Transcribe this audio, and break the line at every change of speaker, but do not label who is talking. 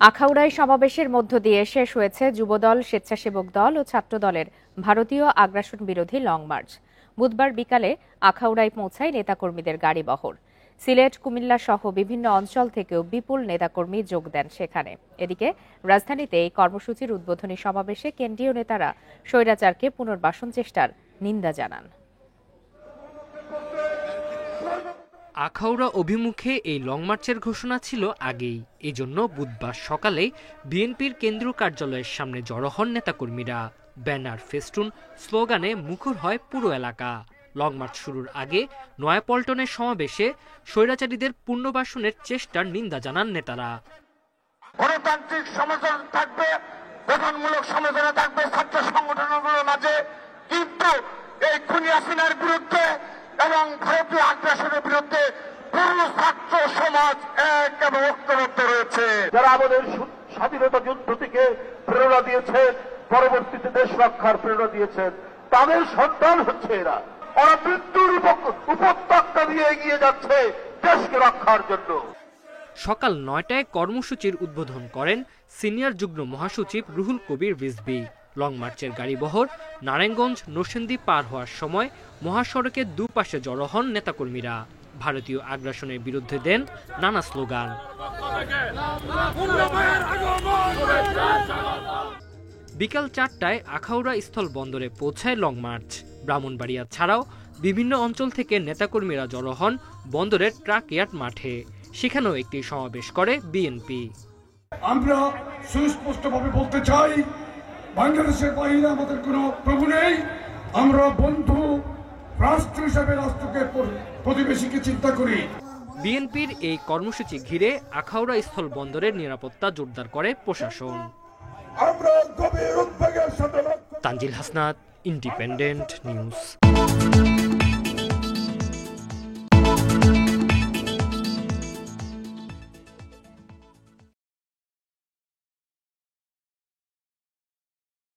আখাউড়ায় সমাবেশের মধ্য দিয়ে শেষ হয়েছে যুবদল, স্বেচ্ছাসেবক দল ও ছাত্র দলের ভারতীয় আগ্রাসন বিরোধী লং মার্চ। বুধবার বিকালে আখাউড়ায় পৌঁছায় নেতাকর্মীদের গাড়িবহর। সিলেট, কুমিল্লা সহ বিভিন্ন অঞ্চল থেকেও বিপুল নেতাকর্মী যোগ দেন সেখানে। এদিকে রাজধানীতে এই কর্মসূচির উদ্বোধনী সমাবেশে কেন্দ্রীয় নেতারা স্বৈরাচারকে পুনর্বাসন চেষ্টার নিন্দা জানান।
আখাউড়া অভিমুখে এই লং মার্চের ঘোষণা ছিল আগেই। এজন্য বুধবার সকালে বিএনপির কেন্দ্রীয় কার্যালয়ের সামনে জড়ো হন নেতাকর্মীরা। ব্যানার, ফেস্টুন, স্লোগানে মুখর হয় পুরো এলাকা। লং মার্চ শুরুর আগে নয়াপল্টনের সমাবেশে স্বৈরাচারীদের পুনর্বাসনের চেষ্টার নিন্দা জানান নেতারা।
গণতান্ত্রিক সমাধান থাকবে, গঠনমূলক সমাধান থাকবে ছাত্র সংগঠনগুলোর মাঝে, কিন্তু এই খুনি হাসিনার বিরুদ্ধে এবং ভারতীয় আগ্রাসনের বিরুদ্ধে পুরো ছাত্র সমাজ এক এবং ঐক্যবদ্ধ রয়েছে। যারা আমাদের স্বাধীনতা যুদ্ধ থেকে প্রেরণা দিয়েছেন, পরবর্তীতে দেশ রক্ষার প্রেরণা দিয়েছেন, তাদের সন্তান হচ্ছে এরা। ওরা মৃত্যুর উপত্যকা দিয়ে এগিয়ে যাচ্ছে দেশকে রক্ষার জন্য।
সকাল ৯টায় কর্মসূচির উদ্বোধন করেন সিনিয়র যুগ্ম মহাসচিব রুহুল কবির রিজভী। লং মার্চের গাড়িবহর নারায়ণগঞ্জ নরসিংদী পার হওয়ার সময় মহাসড়কের দুপাশে জড়ো হন নেতাকর্মীরা। ভারতীয় আগ্রাসনের বিরুদ্ধে দেন নানা স্লোগান। বিকাল ৪টায় আখাউড়া স্থল বন্দরে পৌঁছায় লং মার্চ। ব্রাহ্মণবাড়িয়া ছাড়াও বিভিন্ন অঞ্চল থেকে নেতাকর্মীরা জড়ো হন বন্দরের ট্রাক ইয়ার্ড মাঠে। সেখানেও একটি সমাবেশ করে বিএনপি।
আমরা সুস্পষ্টভাবে বলতে চাই, বাংলাদেশের বাহিনী আমাদের কোনো প্রভু নেই। আমরা বন্ধু রাষ্ট্র হিসাবে রাষ্ট্রকে প্রতিবেশীকে চিন্তা করি।
বিএনপির এই কর্মসূচি ঘিরে আখাউড়া স্থল বন্দরের নিরাপত্তা জোরদার করে প্রশাসন।
আমরা
তানজিল হাসনাত, ইন্ডিপেন্ডেন্ট নিউজ।